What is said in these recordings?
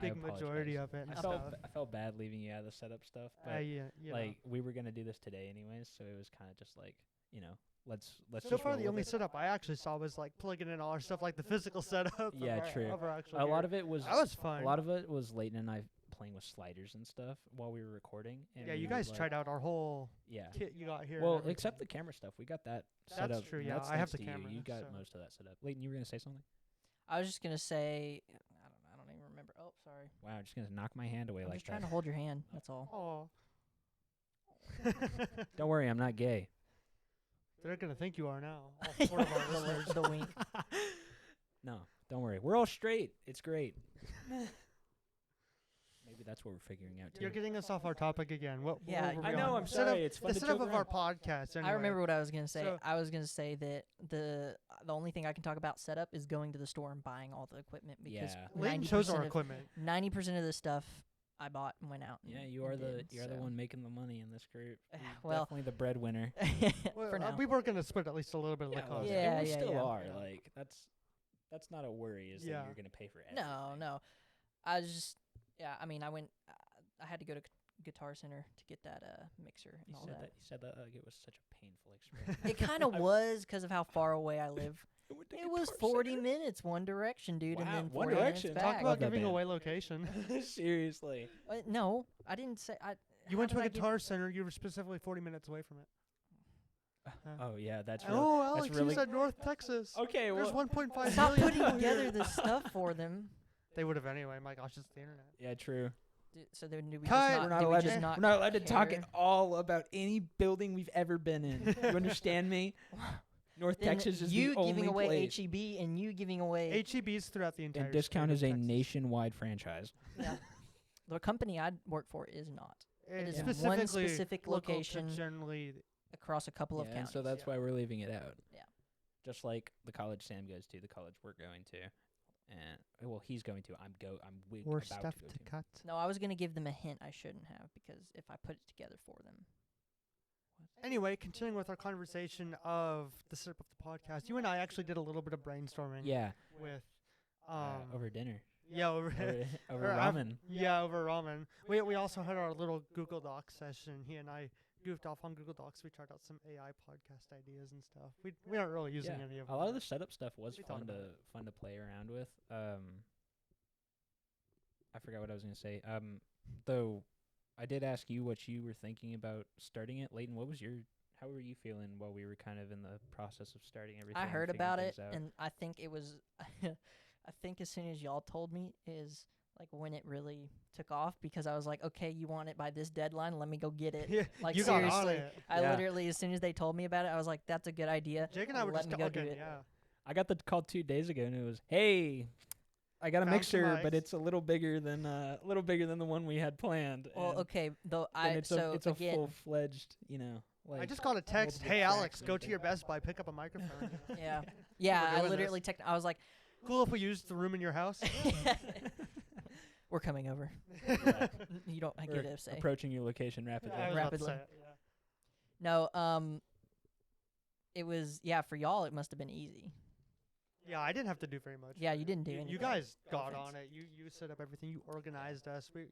big majority of it. And I felt bad leaving you out of the setup stuff, but like we were gonna do this today anyways, so it was kind of just like let's. So far, the only setup I actually saw was like plugging in all our stuff, like the physical setup. Yeah, true. A lot of it was that was fun. A lot of it was Leighton and I playing with sliders and stuff while we were recording. And yeah, you guys tried out our whole kit you got here. Well, except the camera stuff, we got that set up. That's true. Yeah, I have the camera. You got most of that set up. Leighton, you were gonna say something? I was just gonna say, I don't even remember. Oh, sorry. Wow, I'm just gonna knock my hand away I'm like just trying to hold your hand. That's all. Oh. Don't worry, I'm not gay. They're gonna think you are now. All 4 of our listeners. The wink. No, don't worry. We're all straight. It's great. Maybe that's what we're figuring out too. You're getting us off our topic again. What Yeah, were we I know. on? I'm sorry. It's fun the to setup joke of our around. podcast. Anyway. I remember what I was gonna say. So- I was gonna say that the only thing I can talk about setup is going to the store and buying all the equipment because Yeah. Leighton chose our equipment. 90% of the stuff I bought and went out. And, Yeah, you are and the one making the money in this group. You're Well- definitely the breadwinner. for now. We were gonna split at least a little bit of the cost. Yeah, and we still yeah. are. Like that's not a worry. Is that you're gonna pay for everything. No. I was just I mean, I went. I had to go to Guitar Center to get that mixer and all that. You said that like it was such a painful experience. It kind of was because of how far away I live. It was 40 minutes one direction, dude, and Wow, then One 40 Direction. minutes Talk back. about Love that giving band. away location. Seriously. No, I didn't say. You went to a Guitar Center. You were specifically 40 minutes away from it. Oh yeah, that's really. Oh, Alex, that's really. you said North Texas. Okay, There's well. 1.5 Stop million. putting together the stuff for them. They would have anyway. My gosh, it's the internet. Yeah, true. So then do we Cut. just not, We're not do we allowed just to. not We're not allowed to talk care? at all about any building we've ever been in. You understand me? North Then Texas is you the only giving away place. HEB and you giving away HEBs throughout the entire And Discount state is of a Texas. nationwide franchise. Yeah. The company I work for is not. It is Specifically one specific local to location generally. across a couple of And counties. so that's why we're leaving it out. Yeah. Just like the college Sam goes to, the college we're going to, and well, he's going to. More about stuff to go to cut. No, I was going to give them a hint I shouldn't have because if I put it together for them. Anyway, continuing with our conversation of the setup of the podcast, you and I actually did a little bit of brainstorming. Yeah. With Over dinner. Yeah, over over or ramen. Yeah, over ramen. We also had our little Google Docs session. He and I goofed off on Google Docs. We tried out some AI podcast ideas and stuff. We aren't really using any of them. A lot of the setup stuff was We thought about fun to play around with. I forgot what I was gonna say. Though I did ask you what you were thinking about starting it. Leighton, how were you feeling while we were kind of in the process of starting everything? I heard and about figuring it, things out? and I think it was, I think as soon as y'all told me is like when it really took off because I was like, okay, you want it by this deadline? Let me go get it. Yeah, Like you got seriously, on it. I Yeah. literally, as soon as they told me about it, I was like, that's a good idea. Jake and I were Let just me go do talking. it. Yeah. I got the call 2 days ago, and it was, hey, I got a Found some mixer, but ice. it's a little bigger than the one we had planned. Well, and- okay, though and it's a again, full-fledged, Like I just got a text. multiple Hey, Alex, tracks go and to your things. Best Buy, pick up a microphone. yeah, We're I doing literally I was like, Cool if we used the room in your house. we're coming over. You don't We're get to say. approaching your location rapidly. I was about to Rapidly. say it, yeah. No, it was for y'all. It must have been easy. Yeah, I didn't have to do very much. Yeah, you didn't do You anything. guys No got offense. on it. You set up everything. You organized us. We,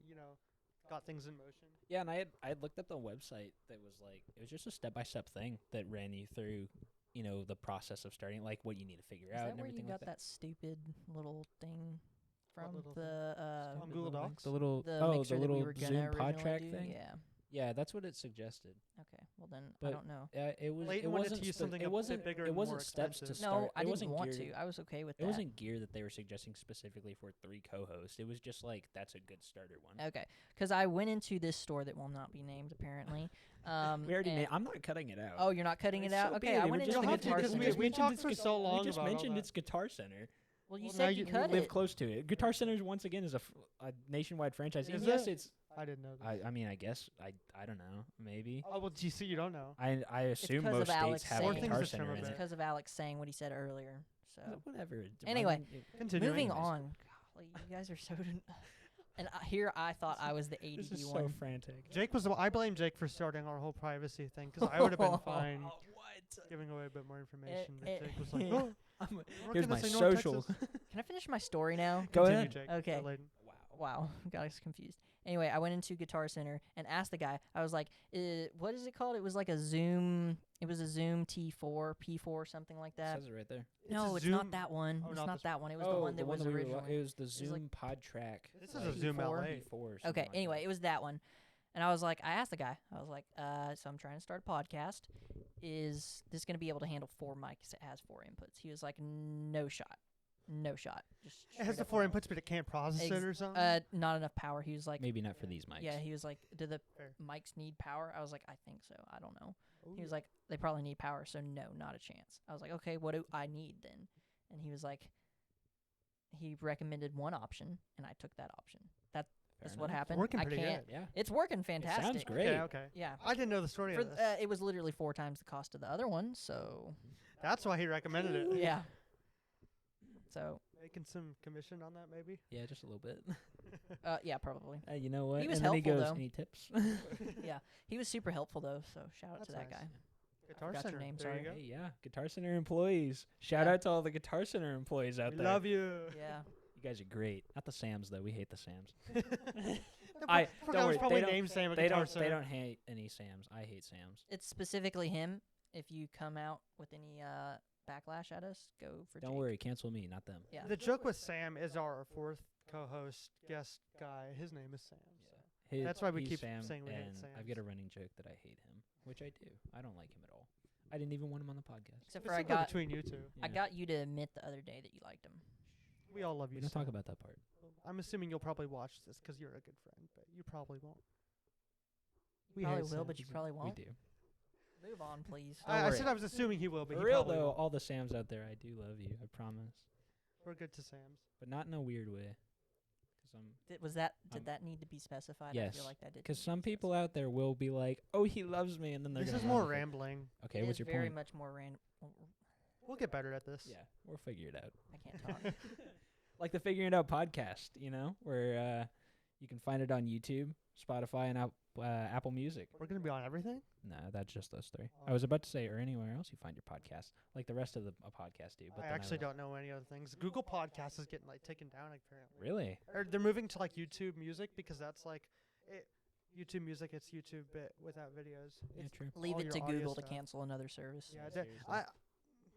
got things in motion. Yeah, and I had looked up the website that was like, it was just a step-by-step thing that ran you through, the process of starting, like what you need to figure Is out that and where you everything got like that stupid little thing from little the On Google little Docs? The little the the mixer that little we were gonna Zoom pod originally track do? thing. Yeah. Yeah, that's what it suggested. Okay. Well then, I But don't know. It was. Leighton It wanted wasn't. to use something it a bit wasn't. bigger It and wasn't more steps to expensive. start. No, I it didn't wasn't want geared, to. I was okay with It that. wasn't gear that they were suggesting specifically for 3 co-hosts. It was just like that's a good starter one. Okay, because I went into this store that will not be named apparently. We already. and- I'm not cutting it out. Oh, you're not cutting it So out. be Okay, it. I We went just into don't the have to, Guitar 'cause Center. we talked for so long We just about all mentioned that. it's Guitar Center. Well, you Well, now said you you cut live it. close to it. Guitar Center once again is a nationwide franchise. Is And yes, it? it's. I didn't know that. I mean, I guess I don't know. Maybe. Oh, well, GC, you don't know. I assume 'cause of most Alex states have saying- a Or Guitar things that Center come in about It's it. because of Alex saying what he said earlier. So Whatever. Anyway, Continuing. moving anyways. on. Golly, you guys are so. And here I thought I was the ADD This is one. so frantic. Jake was. I blame Jake for starting our whole privacy thing because I would have been fine What? giving away a bit more information. But it- Jake was like, "Oh, I'm- we're here's gonna my say North social. Texas." Can I finish my story now? Go Continue, ahead. Jake. Okay. Go, Leighton. Wow. wow, got us confused. Anyway, I went into Guitar Center and asked the guy. I was like, "What is it called?" It was like a Zoom. It was a Zoom T4, P4, something like that. Says it right there. No, it's not that one. It's not that one. It was the one that was originally. It was the Zoom Pod Track. This is a Zoom LA. Okay, anyway, it was that one. And I was like, I asked the guy, I was like, so I'm trying to start a podcast. Is this going to be able to handle 4 mics? It has 4 inputs. He was like, no shot. No shot. Just it has the 4 inputs, but it can't process it or something? Not enough power. He was like... Maybe not for these mics. Yeah, he was like, do the mics need power? I was like, I think so. I don't know. He was like, they probably need power, so no, not a chance. I was like, okay, what do I need then? And he was like, he recommended one option, and I took that option. That's what happened. It's working I pretty can't. good. Yeah. It's working fantastic. It sounds great. Okay. Yeah. I didn't know the story of this. It was literally 4 times the cost of the other one, so... That's why he recommended it. Yeah. So... Making some commission on that, maybe? Yeah, just a little bit. Yeah, probably. You know what? He was and then helpful, he goes, though. any tips? Yeah. He was super helpful, though, so shout out to that nice. guy. Guitar forgot your Center. name, There sorry. you go. Hey, yeah, Guitar Center employees. Shout Yeah. out to all the Guitar Center employees out We there. love you. Yeah. You guys are great. Not the Sams though. We hate the Sams. I don't don't worry, probably they don't- named Sam at They Guitar don't. Center. They don't hate any Sams. I hate Sams. It's specifically him. If you come out with any backlash at us, go for Don't Jake. worry. Cancel me, not them. Yeah. The joke with Sam is our 4th co-host guest guy. His name is Sam. So. That's why we he's keep Sam, saying we hate and Sams. I've got a running joke that I hate him, which I do. I don't like him at all. I didn't even want him on the podcast. Except It's for I something got between you two. I Yeah. got you to admit the other day that you liked him. We all love you. We don't Sam. talk about that part. I'm assuming you'll probably watch this because you're a good friend, but you probably won't. We Probably hate will, but Sams. you probably won't. We do. Move on, please. Don't I worry. said I was assuming he will, but For he real probably though, won't. all the Sams out there, I do love you. I promise. We're good to Sam's. But not in a weird way. Did that need to be specified? I Yes, feel like that did. Because some people out there will be like, "Oh, he loves me," and then they're This gonna is more love it. rambling. Okay, It what's is your very point? much more random. We'll get better at this. Yeah, we'll figure it out. I can't talk. Like the Figuring It Out podcast, where you can find it on YouTube, Spotify, and Apple Music. We're gonna be on everything. No, that's just those 3. I was about to say, or anywhere else you find your podcast, like the rest of the podcast do. But I then actually don't know any other things. Google Podcasts is getting taken down apparently. Really? Or they're moving to YouTube Music because that's YouTube Music. It's YouTube bit without videos. Yeah, It's true. Leave all it your to audio Google to stuff. cancel another service. Yeah, seriously.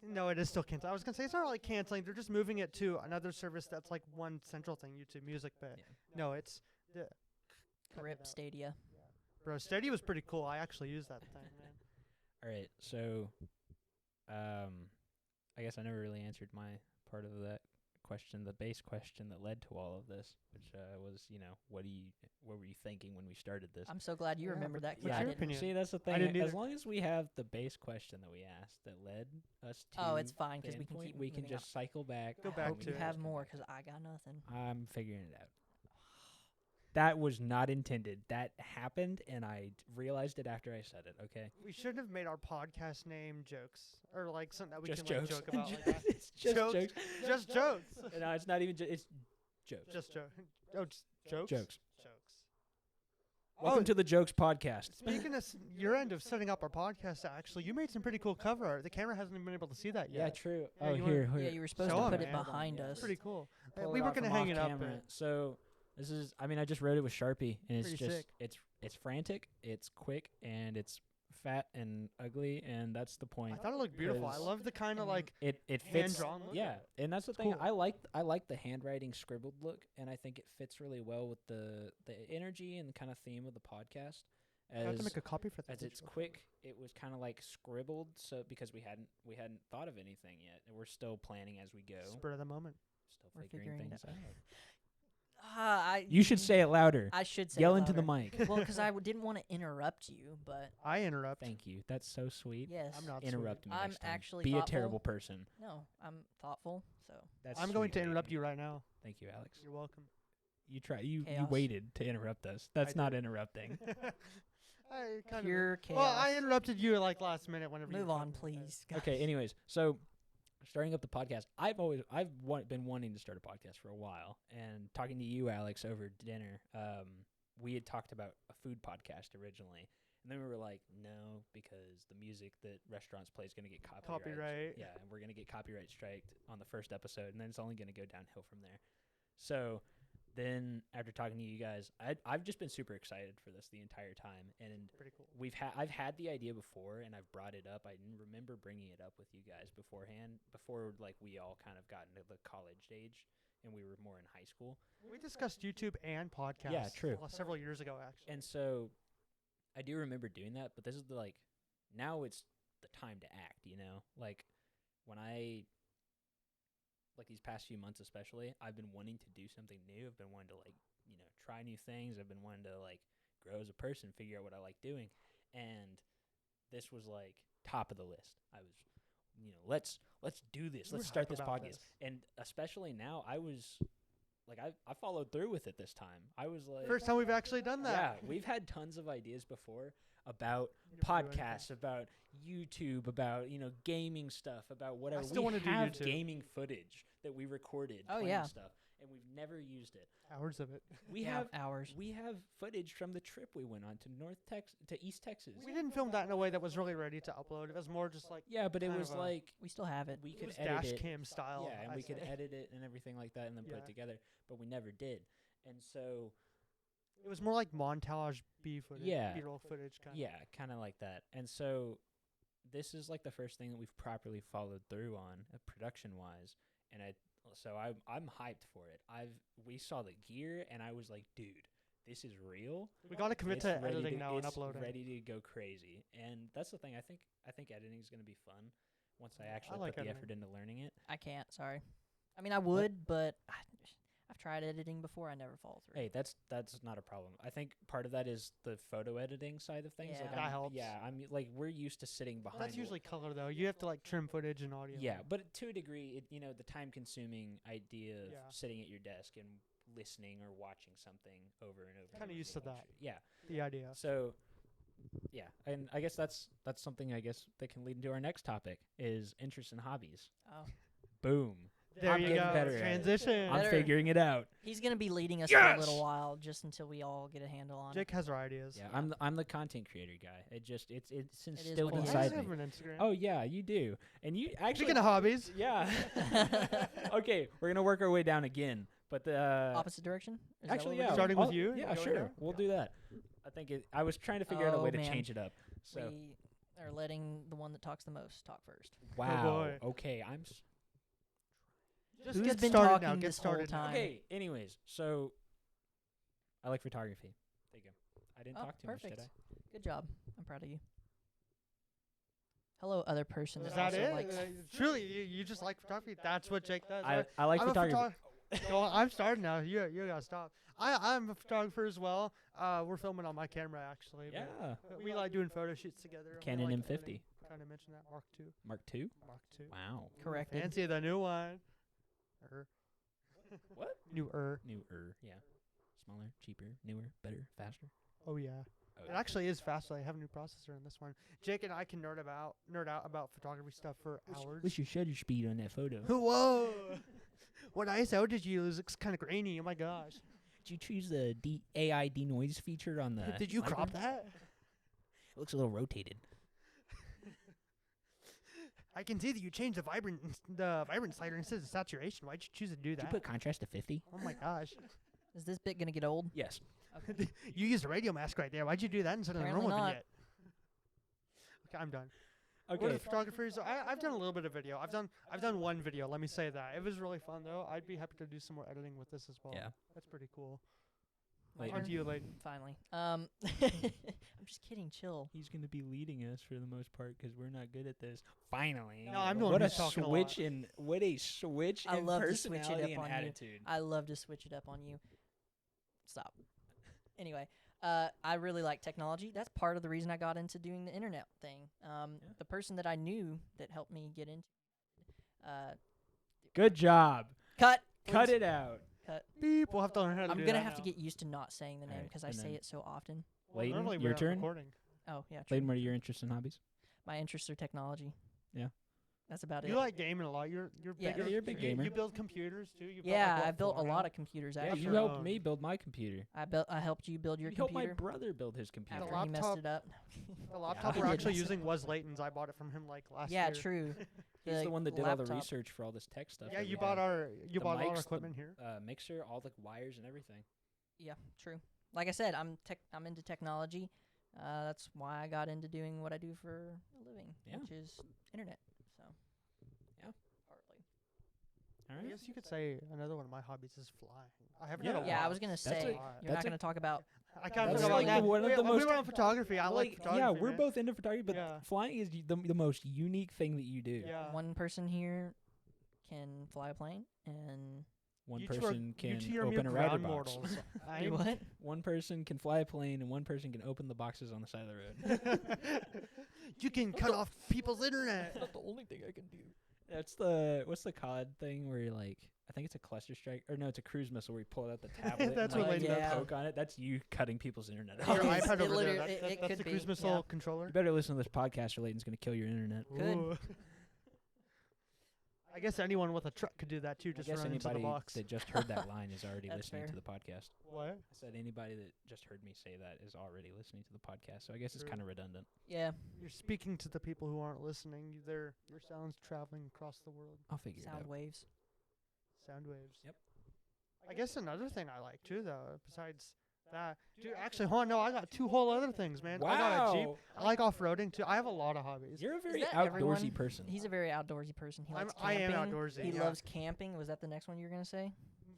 no, it is still canceling. I was gonna say it's not really canceling. They're just moving it to another service that's like one central thing, YouTube Music. But Yeah. no, it's Rip Stadia. bro. Stadia was pretty cool. I actually used that thing, man. All right, so I guess I never really answered my part of that question, the base question that led to all of this, which was, what were you thinking when we started this? I'm so glad you Yeah, remembered that. 'cause what's I your didn't. opinion? See, that's the I thing. didn't As either. long as we have the base question that we asked that led us to Oh, it's fine the because we can endpoint, keep. we can moving on. just cycle back. Go I back hope to you it. have more because I got nothing. I'm figuring it out. That was not intended. That happened, and I realized it after I said it. Okay, We should have made our podcast name jokes or like something that we just can jokes. joke about. Like that. It's just Jokes. jokes. Just jokes. No, it's not even. It's jokes. Just joke. Oh, just jokes. Jokes. Jokes. Welcome to the Jokes Podcast. Speaking of your end of setting up our podcast, actually, you made some pretty cool cover art. The camera hasn't even been able to see that Yeah, yet. true. Yeah, Oh, you here, Yeah, here. you were supposed Show to 'em, put it man. behind Yeah, us. Pretty cool. Pull We it were off gonna from hang it off up. camera. So this is. I mean, I just wrote it with Sharpie, and it's Pretty just. sick. It's frantic. It's quick, and it's fat and ugly, and that's the I point. thought it looked beautiful. I 'Cause love the kind of Mhm. like It fits. hand-drawn look. Yeah, and that's the It's thing. cool. I like the handwriting scribbled look, and I think it fits really well with the energy and kind of theme of the podcast. I have to As make a copy for that. as it's quick, it was kind of like scribbled, so because we hadn't thought of anything yet, and we're still planning as we go, Spur of the moment. still We're figuring figuring it things out. I You should say it louder. I should say Yell it into the louder. mic. Well, because I didn't want to interrupt you, but I interrupt. Thank you. That's so sweet. yes, I'm not Interrupt me I'm next time. actually Be thoughtful. a terrible person. No, I'm thoughtful. So That's I'm going sweet to of interrupt you right now. Thank you, Alex. You're welcome. You you Chaos. waited to interrupt us. That's I not did. interrupting. I kind pure chaos. Well, I interrupted you like last minute whenever you Move were on, talking. please. Okay. guys. Anyways, so starting up the podcast, I've been wanting to start a podcast for a while, and talking to you, Alex, over dinner, we had talked about a food podcast originally, and then we were like, no, because the music that restaurants play is going to get Copyright. Yeah, and we're going to get copyright striked on the first episode, and then it's only going to go downhill from there. So then after talking to you guys, I've just been super excited for this the entire time, and Pretty cool. I've had the idea before, and I've brought it up. I remember bringing it up with you guys beforehand, before like we all kind of got into the college age, and we were more in high school. We discussed YouTube and podcasts. Yeah, true. Several years ago, actually. And so, I do remember doing that, but this is now it's the time to act. Like when like these past few months especially, I've been wanting to do something new. I've been wanting to try new things. I've been wanting to grow as a person, figure out what I like doing. And this was top of the list. I was, let's do this. Let's start this podcast. And especially now, I was I followed through with it this time. I was first time we've actually done that. Yeah, we've had tons of ideas before about podcasts, about YouTube, about gaming stuff, about whatever. I still want to do have YouTube. gaming footage that we recorded. Oh, playing yeah. stuff, and we've never used it. Hours of it. We Yeah, have hours. We have footage from the trip we went on to East Texas. We didn't film that in a way that was really ready to upload. It was more just Yeah, but it kind was of a- We still have it. we it could was edit dash it. cam style. Yeah, and I'd we could say. edit it and everything like that, and then put it Yeah. together. But we never did. And so It was more like montage B-footage, Yeah. B-roll footage kind of. yeah, kind of like that. And so this is the first thing that we've properly followed through on, production wise. And I'm hyped for it. We saw the gear, and I was like, dude, this is real. We got to commit It's to ready editing now and it's uploading. ready to go crazy. And that's the thing. I think editing is going to be fun once I actually like put the editing. effort into learning it. I can't. Sorry. I mean, I would, but I've tried editing before. I never follow through. Hey, that's not a problem. I think part of that is the photo editing side of things. Yeah. That helps. Yeah, we're used to sitting behind. That's usually color though. You have to trim footage and audio. Yeah, but to a degree, the time-consuming idea of Yeah. sitting at your desk and listening or watching something over and over. Kinda and used to making that. sure- Yeah. The idea. So, yeah, and I guess that's something that can lead into our next topic is interests and hobbies. Oh. Boom. There I'm you getting go. better at it. Transition. I'm Better. figuring it out. He's gonna be leading us for a little while, just until we all get a handle on Jake has our ideas. Yeah, I'm the content creator guy. It's instilled what it is. inside I have me. an Instagram. Oh yeah, you do, and you actually. Speaking of hobbies, Yeah. Okay, we're gonna work our way down again, but the opposite direction. Is that actually, what we're yeah, doing? Starting with you? Yeah, Go sure, there? we'll do that. I think I was trying to figure out a Oh, way to man. change it up. So We are letting the one that talks the most talk first. wow. boy. Okay, just Who's get been started talking now. Get this whole started. now. time? okay. Anyways, so I like photography. There you go. I didn't Oh, talk too much, perfect. did I? Good job. I'm proud of you. Hello, other person Is that that also it? likes. Truly, you just like photography? That's what Jake does. I like I'm a photography. Go on, I'm starting now. You gotta stop. I'm a photographer as well. We're filming on my camera actually. but Yeah. we like doing photo shoots together. Canon M50. Kind of mention that Mark II. Mark II. Mark II. Wow. Corrected. Fancy the new one. What? Newer. Newer. Yeah. Smaller, cheaper, newer, better, faster. Oh yeah. It actually is fast. I have a new processor in this one. Jake and I can nerd out about photography stuff for hours. What's your shutter speed on that photo? Whoa! What ISO did you use? It's kind of grainy. Oh my gosh! Did you choose the AI denoise feature on the? Did you crop monitor? that? It looks a little rotated. I can see that you changed the vibrant slider instead of saturation. Why'd you choose to do Did that? you put contrast to 50? Oh my gosh! Is this bit gonna get old? Yes. You used a radio mask right there. Why'd you do that instead of a Apparently normal not. vignette? Okay, I'm done. What Okay. are the photographers? I've done a little bit of video. I've done one video. Let me say that it was really fun though. I'd be happy to do some more editing with this as well. Yeah. That's pretty cool. Wait. On to you, Layton. Finally. I'm just kidding. Chill. He's going to be leading us for the most part because we're not good at this. Finally. No, I'm the one what a who's talking a switch lot. in what a switch I in love to switch it personality up and on you. attitude. I love to switch it up on you. Stop. Anyway, I really like technology. That's part of the reason I got into doing the internet thing. The person that I knew that helped me get into Good job. cut Cut please. it out. Cut. Beep. We'll have to learn how to I'm do gonna that have to now. get used to not saying the name Alright, because I and say then- it so often. Well, Layton, normally your we're not turn. recording. Oh yeah. True. Layton, what are your interests and hobbies? My interests are technology. That's about it. You like gaming a lot. You're Yeah, bigger. you're a big gamer. You build computers too. You Yeah, I built built a lot of computers. Yeah, Actually, you your helped own. me build my computer. I helped you build your You helped my computer brother build his computer. after he messed laptop- it up. The laptop he we're did actually mess it using up. was Layton's. I bought it from him like last Yeah, year. true. He's the one that did all the laptop. research for all this tech stuff. Yeah, that you we bought have. you The bought all our mics, the equipment here. Mixer, all the wires and everything. Yeah, true. Like I said, I'm into technology. That's why I got into doing what I do for a living, Yeah. which is internet. So, Yeah. partly. All I right. guess you could say another one of my hobbies is flying. I haven't Yeah. done a Yeah, I lot. was gonna That's say a- you're that's not a- gonna talk about. I kind That's of forgot like that. one of the we most- were on photography. I like photography. yeah, we're man. both into photography, but Yeah. flying is the most unique thing that you do. Yeah. One person here can fly a plane, and One You two are- person you can two are mere open a router ground box. mortals. do what? One person can fly a plane, and one person can open the boxes on the side of the road. You can cut off people's internet. the only thing I can do. That's the what's the COD thing where you're like, I think it's a cluster strike, or no, it's a cruise missile where you pull out the tablet That's and what like, Layton does. poke on it. That's you cutting people's internet. Your It iPad over literally- there. it That's could the be, cruise missile yeah. controller. You better listen to this podcast, or Layton's gonna kill your internet. Good. Ooh. I guess anyone with a truck could do that too. I Just guess run into the anybody box. that just heard that line is already That's listening fair. to the podcast. What? I said anybody that just heard me say that is already listening to the podcast, so I guess it's True. kind of redundant. Yeah, You're speaking to the people who aren't listening. Your sounds traveling across the world. I'll figure it sound out. waves. Sound waves. Yep. I guess another thing I like too, though, besides that, dude. Actually, hold on. No, I got two whole other things, man. I got a Jeep. I like off-roading too. I have a lot of hobbies. You're a very that outdoorsy everyone? person. He's a very outdoorsy person. He likes I camping. am outdoorsy. He yeah. loves camping. Was that the next one you were gonna say?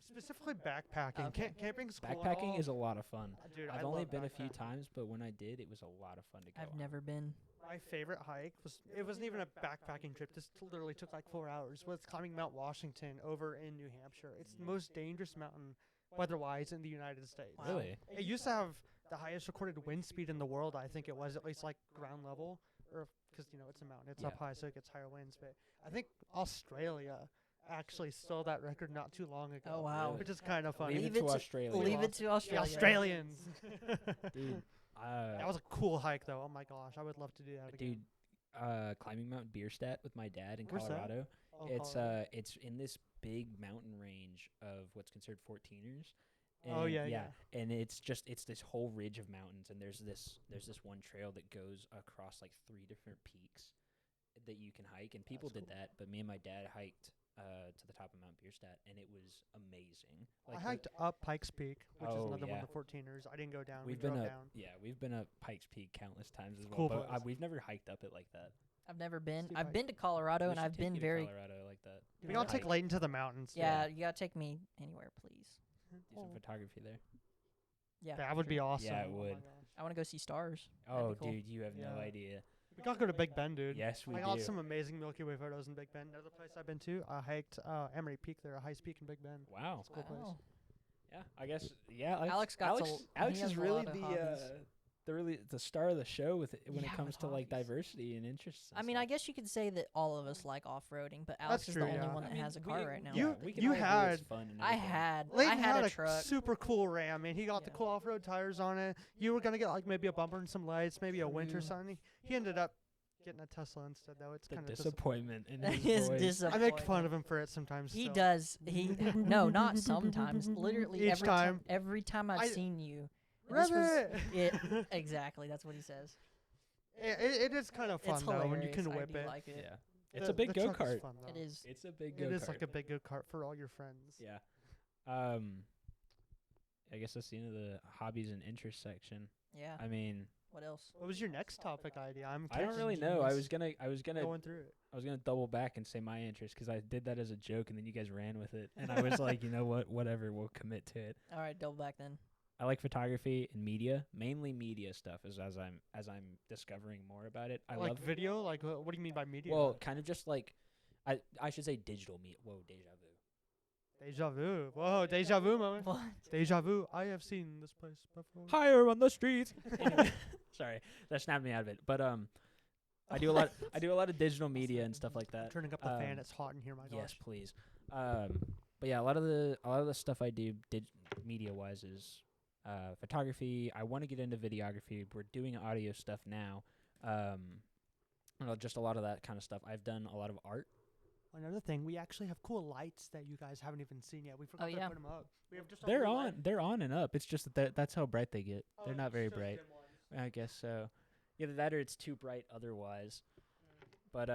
Specifically backpacking. Okay. Camping's cool and Backpacking all. is a lot of fun. Dude, I've I only love been a few backpacking. times, but when I did, it was a lot of fun to go. I've on. never been. My favorite hike it wasn't even a backpacking trip. This literally took like 4 hours. Was climbing Mount Washington over in New Hampshire. It's the most dangerous mountain weather-wise in the United States. Wow. Really? It used to have the highest recorded wind speed in the world. I think it was at least like ground level, or because it's a mountain, it's up Yeah. high, so it gets higher winds. But I think Australia actually stole that record not too long ago. Oh, wow. Which is kind of funny. Leave Leave it it to to- Australia. Leave it to The Australia. Australians. Dude. That was a cool hike, though. Oh my gosh, I would love to do that again. Dude, climbing Mount Bierstadt with my dad in Where's that? Colorado. Oh, It's Colorado. it's in this big mountain range of what's considered 14ers. Oh, And yeah. And it's this whole ridge of mountains, and there's this one trail that goes across like 3 different peaks that you can hike, and people That's did that, but me and my dad hiked to the top of Mount Bierstadt, and it was amazing. I hiked up Pikes Peak, which is Oh, another one yeah. of the 14ers. I didn't go down. We've we been drove up, down. we've been up Pikes Peak countless times as well, Cool but place. we've never hiked up it like that. I've never been. Steep I've hike. been to Colorado, We and should I've take been you to very. Colorado like that. We gotta take Hike. Layton to the mountains. too. Yeah, you gotta take me anywhere, please. Do some photography there. Yeah, That would be awesome. Yeah, it Oh my would. gosh. I want to go see stars. Oh, That'd be cool. dude, you have no Yeah. idea. We gotta go to Big Bend, dude. Yes, we I got do. some amazing Milky Way photos in Big Bend. Another place I've been to, I hiked Emery Peak there, a highest peak in Big Bend. Wow. It's a cool place. Wow. Yeah, I guess. Yeah, Alex got Alex. to- Alex he has is a really lot of hobbies. the star of the show when Yeah, it comes with to like hobbies. diversity and interests. and I mean, I stuff. guess you could say that all of us like off-roading, but Alex That's is true, the only yeah. one I that mean, has a we- car right now. Yeah, You- we can you all agree it's had- fun and I everything. had Layton had a truck. super cool Ram, man. He got the Yeah. cool off-road tires on it. You were gonna get like maybe a bumper and some lights, maybe a winch or True. something. He ended up getting a Tesla instead, though. It's The kind of disappointment in His his voice. I disappointment. make fun of him for it sometimes. He still. does. He no, not sometimes. Literally Each every time. Every time I've I- seen you. Rev This was it! it. Exactly. That's what he says. It is kind of fun It's though hilarious. when you can I whip do it. like it. Yeah, it's The- a big the go truck is kart. fun, It though. is. It's a big go It kart. is like a big go kart for all your friends. Yeah. I guess that's the end of the hobbies and interests section. Yeah. I mean, What else? What was your next topic idea? I don't really know. I was gonna going through it. double back and say my interest because I did that as a joke and then you guys ran with it and I was like, you know what, whatever, we'll commit to it. All right, double back then. I like photography and media, mainly media stuff. As I'm discovering more about it, I Like love video? Like what do you mean by media? Well, kind of just like I should say digital media. Whoa, deja vu. Deja vu. Whoa, deja vu moment. What? Deja vu. I have seen this place before. Higher on the streets. Anyway, sorry, that snapped me out of it. But I do a lot. I do a lot of digital media and stuff like that. Turning up the fan. It's hot in here, my Yes, gosh. please. But yeah, a lot of the stuff I do media wise is photography. I want to get into videography. We're doing audio stuff now. just a lot of that kind of stuff. I've done a lot of art. Another thing, we actually have cool lights that you guys haven't even seen yet. We forgot to yeah. put them up. We have just a They're blue on. light. They're on and up. It's just that that's how bright they get. Oh, They're not it's very just bright. dim ones. I guess so. Either that or it's too bright otherwise. But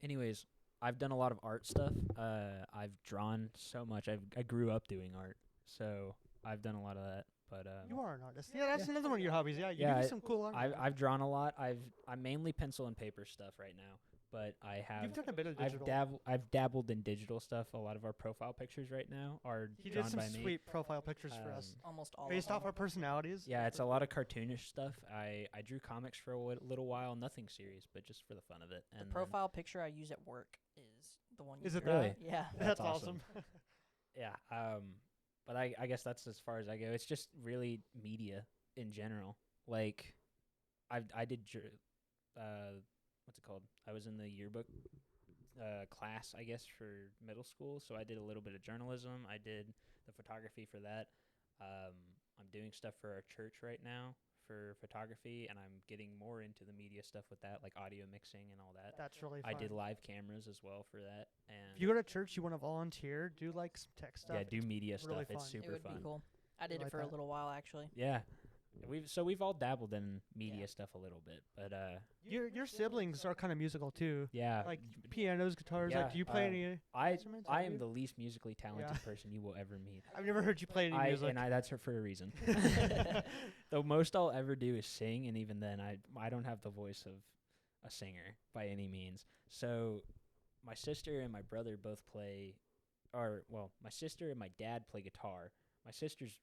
anyways, I've done a lot of art stuff. I've drawn so much. I grew up doing art, so I've done a lot of that. But You are an artist. Yeah, that's Yeah. another one of your hobbies. Yeah, you Yeah, do some cool art. I've drawn a lot. I'm mainly pencil and paper stuff right now, but I have You've done a bit of digital. I've dabbled in digital stuff. A lot of our profile pictures right now are He drawn did some by me. sweet profile pictures for us, Almost all based of off them. our personalities. Yeah, it's a lot of cartoonish stuff. I drew comics for a little while, nothing serious, but just for the fun of it. The And then- profile picture I use at work is the one. Is you it drew. Really? Yeah. That's That's awesome. awesome. yeah. But I guess that's as far as I go. It's just really media in general. Like, I did what's it called? I was in the yearbook class, I guess, for middle school. So I did a little bit of journalism. I did the photography for that. I'm doing stuff for our church right now for photography, and I'm getting more into the media stuff with that, like audio mixing and all that. That's really fun. I did live cameras as well for that. And If you go to church, you want to volunteer, do like some tech stuff. yeah, do media really stuff. It's fun. It super would fun. be cool. I did it like for a that. little while actually. Yeah. We've all dabbled in media Yeah. stuff a little bit, but Your siblings are kind of musical too. yeah, Like pianos, guitars. Yeah, Like, do you play any I instruments? I Have am you? the least musically talented Yeah. person you will ever meet. I've never heard you play any music. That's for a reason. The most I'll ever do is sing, and even then, I don't have the voice of a singer by any means. So, my sister and my brother both play, my sister and my dad play guitar. My sister's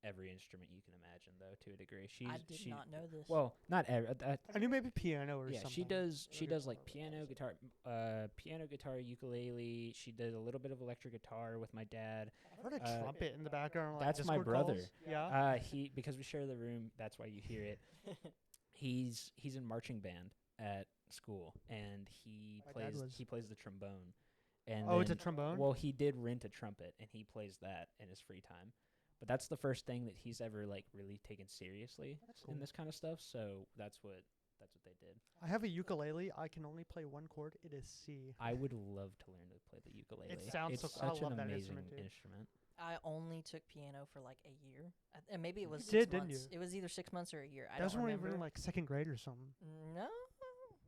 every instrument you can imagine, though, to a degree. I did not know this. Well, not every. I knew maybe piano or Yeah, something. she does. She Or does like guitar. piano, guitar, ukulele. She did a little bit of electric guitar with my dad. I've heard a trumpet in the background. Like That's my Discord brother. calls. Yeah. Because we share the room. That's why you hear it. He's in marching band at school, and My dad was. he plays the trombone. And Oh, it's a then- trombone. Well, he did rent a trumpet, and he plays that in his free time. But that's the first thing that he's ever like really taken seriously That's cool. in this kind of stuff. So that's what they did. I have a ukulele. I can only play one chord. It is C. I would love to learn to play the ukulele. sounds it's so cool. I such love an that amazing instrument, too. instrument. I only took piano for like a year, and maybe it was You 6 did, didn't months. you? It was either 6 months or a year. I That was don't when we remember. were in like second grade or something. No,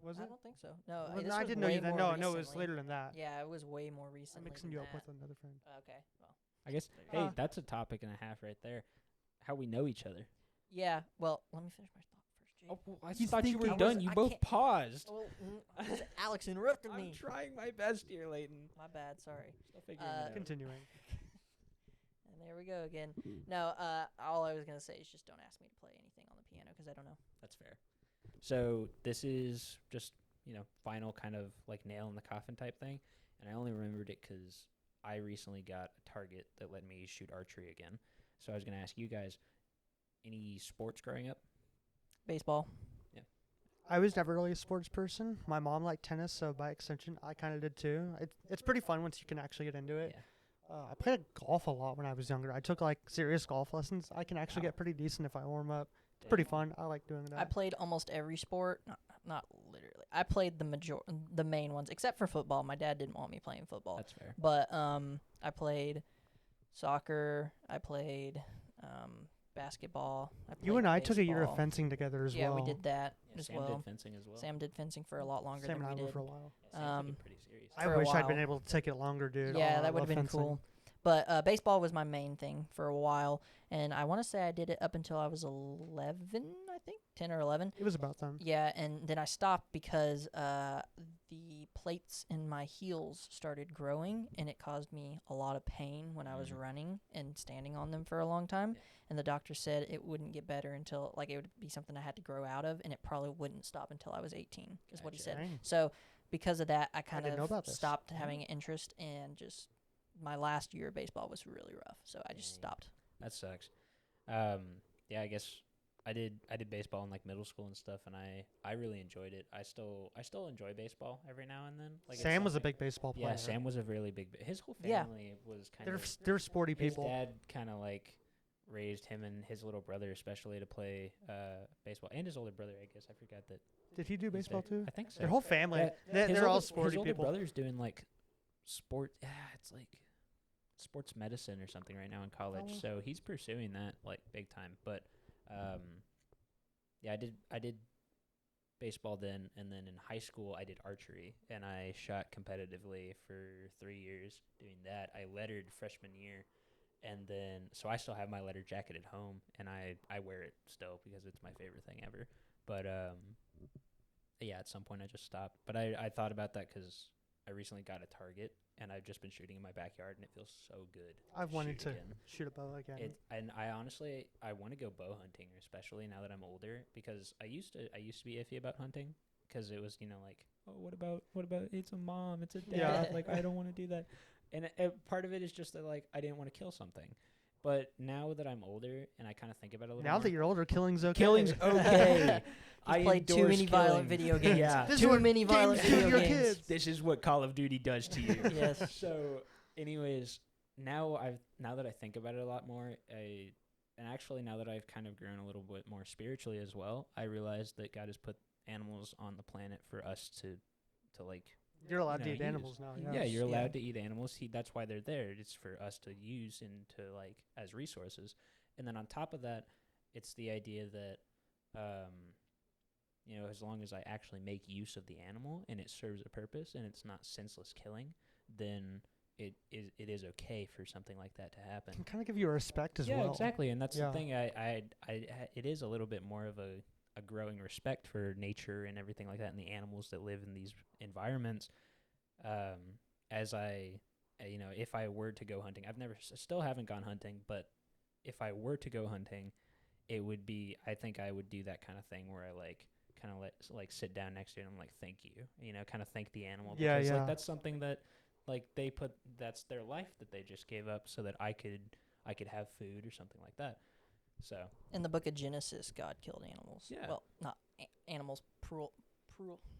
Was I it? don't think so. No, Well, this I was didn't know way you then. more No, no, it was recently. later than that. Yeah, it was way more I'm recently. mixing than you up that. with another friend. Okay, well, I guess. There you Hey, go. that's a topic and a half right there. How we know each other. yeah. Well, let me finish my thought first, Jake. Oh, well, I He's thought you were thinking- done. You I both can't- paused. Oh, Alex interrupted I'm me. trying my best here, Leighton. My bad. Sorry. Still figuring it out. Continuing. And there we go again. No, all I was gonna say is just don't ask me to play anything on the piano because I don't know. That's fair. So this is just final kind of like nail in the coffin type thing, and I only remembered it 'cause I recently got a target that let me shoot archery again. So I was gonna ask you guys, any sports growing up? Baseball. I was never really a sports person. My mom liked tennis, so by extension, I kind of did too. It's pretty fun once you can actually get into it. Yeah. I played golf a lot when I was younger. I took like serious golf lessons. I can actually Wow. get pretty decent if I warm up. It's Yeah. pretty fun. I like doing that. I played almost every sport. Not literally. I played the main ones except for football. My dad didn't want me playing football. That's fair. But I played soccer. I played basketball. You and I played took a year of baseball. fencing together as Yeah, well. we did that Yeah, as Sam well. did fencing as well. Sam did fencing for a lot longer Sam than and we I were did. for a while. Yeah, Sam took um, it pretty serious. I for a wish I'd been while. able to take it longer, dude. Yeah, I that would have love been fencing. cool. But baseball was my main thing for a while, and I want to say I did it up until I was 11, I think, 10 or 11. It was about time. Yeah, and then I stopped because the plates in my heels started growing, and it caused me a lot of pain when I was Mhm. running and standing on them for a long time. Yeah. And the doctor said it wouldn't get better until, like, it would be something I had to grow out of, and it probably wouldn't stop until I was 18, is what he Gotcha. said. Dang. So because of that, I kind didn't know of about this. stopped having interest, and just my last year of baseball was really rough, so I just Dang. stopped. That sucks. Yeah, I guess I did baseball in like middle school and stuff, and I really enjoyed it. I still enjoy baseball every now and then. Like, it's Sam was a something- big baseball player. Yeah, Sam was a really big. His whole Yeah. family was kind They're of. they're sporty His people. dad kind of like raised him and his little brother especially to play baseball, and his older brother, I guess. I forgot that. Did he do he's baseball there. too? I think so. Their whole family. Yeah, They're all sporty his older people. brother's doing like sport. Yeah, it's like sports medicine or something right now in college. Oh. So he's pursuing that like big time. But yeah, I did baseball then, and then in high school I did archery, and I shot competitively for 3 years doing that. I lettered freshman year, and then so I still have my letter jacket at home, and I wear it still because it's my favorite thing ever. But yeah, at some point I just stopped. But I thought about that because I recently got a target, and I've just been shooting in my backyard, and it feels so good. I've wanted to again. shoot a bow again. And I honestly want to go bow hunting, especially now that I'm older, because I used to be iffy about hunting because it was, you know, like, oh, what about it's a mom, it's a dad, Yeah. like I don't want to do that. And part of it is just that like I didn't want to kill something. But now that I'm older and I kind of think about it a little Now more, that you're older, killing's okay. killing's okay. He's played too many violent video games. Yeah. This is Too what many violent games do to video your games. kids. This is what Call of Duty does to you. Yes. So, anyways, now that I think about it a lot more, and actually now that I've kind of grown a little bit more spiritually as well, I realize that God has put animals on the planet for us to like. You're allowed you to know, eat use. animals now. Yeah, yes. you're allowed to eat animals. That's why they're there. It's for us to use and to like as resources. And then on top of that, it's the idea that, you know, as long as I actually make use of the animal and it serves a purpose and it's not senseless killing, then it is okay for something like that to happen. Can kind of give you a respect as yeah, well. exactly. And that's Yeah. the thing. It is a little bit more of a growing respect for nature and everything like that, and the animals that live in these environments. As you know, if I were to go hunting, still haven't gone hunting, but if I were to go hunting, it would be, I think I would do that kind of thing where I like kind of like sit down next to it and I'm like, thank you, you know, kind of thank the animal. Yeah, because yeah. like that's something that like that's their life that they just gave up so that I could have food or something like that. So In the book of Genesis, God killed animals. Yeah. Well, not animals, plural.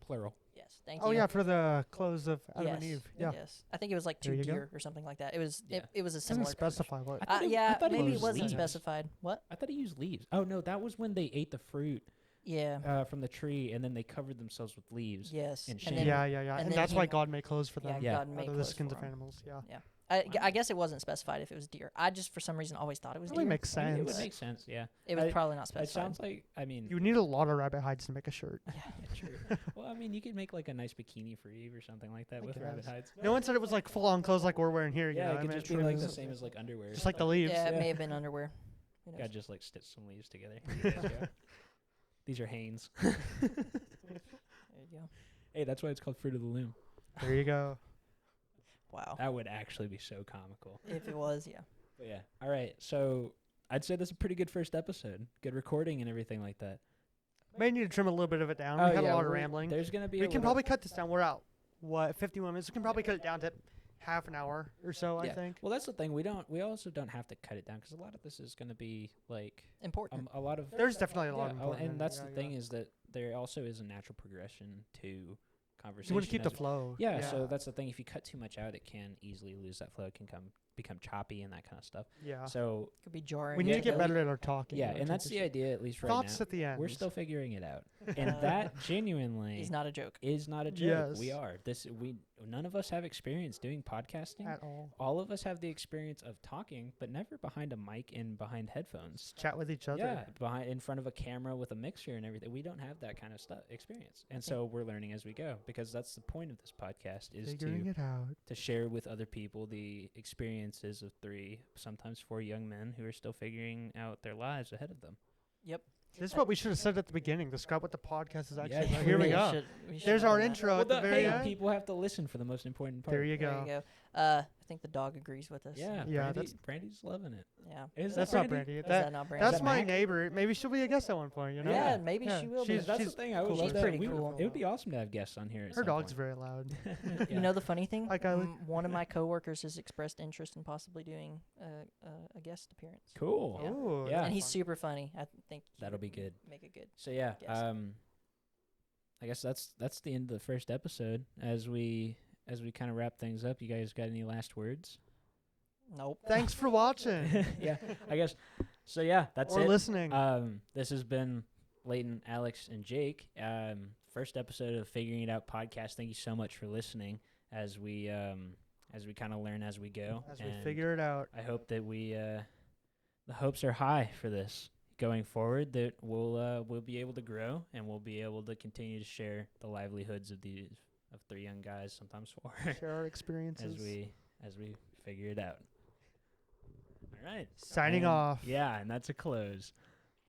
plural. Yes, thank Oh you. yeah, for the clothes of Adam and Yes, Eve. Yeah. Yes. I think it was like There 2 you go. deer or something like that. It was Yeah. it was a Doesn't similar. specify what. I thought I Yeah, thought he maybe it used wasn't leaves. specified. What? I thought he used leaves. Oh no, that was when they ate the fruit Yeah. from the tree and then they covered themselves with leaves. Yes. and And shame. then Yeah. and And then that's he- why God made clothes for yeah, them. Yeah. God Out made of the clothes skins for of 'em. animals. Yeah. I guess it wasn't specified if it was deer. I just for some reason always thought it was Really deer. makes I mean, sense. it would make sense, yeah. It was I- probably not It specified. sounds like, I mean, You would need a lot of rabbit hides to make a shirt. true. Well, I mean, you could make like a nice bikini for Eve or something like that I with rabbit guess. hides. No one said it was like full on clothes like we're wearing here. You Yeah, know? it I could meant just be like the shorts. same as like underwear. Just like the leaves. Yeah, it Yeah. may have been underwear. Who knows? God just like stitched some leaves together. Here you guys go. These are Hanes. There you go. Hey, that's why it's called Fruit of the Loom. There you go. Wow. That would actually be so comical. If it was, yeah. But yeah. All right. So I'd say this is a pretty good first episode. Good recording and everything like that. May need to trim a little bit of it down. Oh, We had yeah, a lot of we're- rambling. There's gonna be. We a can little- probably cut this down. We're out. What, 51 minutes? We can probably cut it down to half an hour or so, I Yeah. think. Well, that's the thing. We also don't have to cut it down because a lot of this is gonna be like Important. a lot of. There's definitely a lot Yeah, of oh, important in and it. that's Yeah, the yeah. thing is that there also is a natural progression to conversation. You want to keep the as well. flow. Yeah, so that's the thing. If you cut too much out, it can easily lose that flow. It can become choppy and that kind of stuff. Yeah. So Could be jarring. We need to get yeah, better at our talking. yeah, our and that's the transition. idea at least right Thoughts now. at the end. We're still figuring it out, and that genuinely He's not a joke. is not a joke. Yes. We are none of us have experience doing podcasting. At all. All of us have the experience of talking, but never behind a mic and behind headphones. Chat with each other. Yeah, in front of a camera with a mixer and everything. We don't have that kind of experience, and so we're learning as we go because that's the point of this podcast is Figuring it out. to share with other people the experiences of 3, sometimes 4 young men who are still figuring out their lives ahead of them. Yep. This is what we should have said at the beginning. Describe what the podcast is actually Yeah, about. Here we really go. should There's have our done that. intro at the very hey, end. people have to listen for the most important part. There you There go. you go. I think the dog agrees with us. Yeah, Yeah, Brandy's loving it. Yeah. Is That's that not Brandy? Brandy. Is that not Brandy? That's that my Mac? neighbor. Maybe she'll be a guest at one point. You know. Yeah, maybe she will be. That's the she's thing. I would cool. love She's that. pretty We- cool. It would be awesome to have guests on here. At Her some dog's point. very loud. Yeah. You know the funny thing? Hi, Kylie. One of my coworkers has expressed interest in possibly doing a guest appearance. Cool. Yeah. Ooh, Yeah. And he's fun. super funny. I think he That'll would be good. Make a good. So yeah, Guess. I guess that's the end of the first episode. As we kind of wrap things up, you guys got any last words? Nope. Thanks for watching. Yeah, I guess So yeah, that's or it. listening. This has been Leighton, Alex, and Jake. First episode of Figuring It Out podcast. Thank you so much for listening as we kind of learn as we go. As we figure it out. I hope that the hopes are high for this going forward, that we'll be able to grow and we'll be able to continue to share the livelihoods of three young guys, sometimes four, Share our experiences as we figure it out. All right. Signing off. Yeah, and that's a close.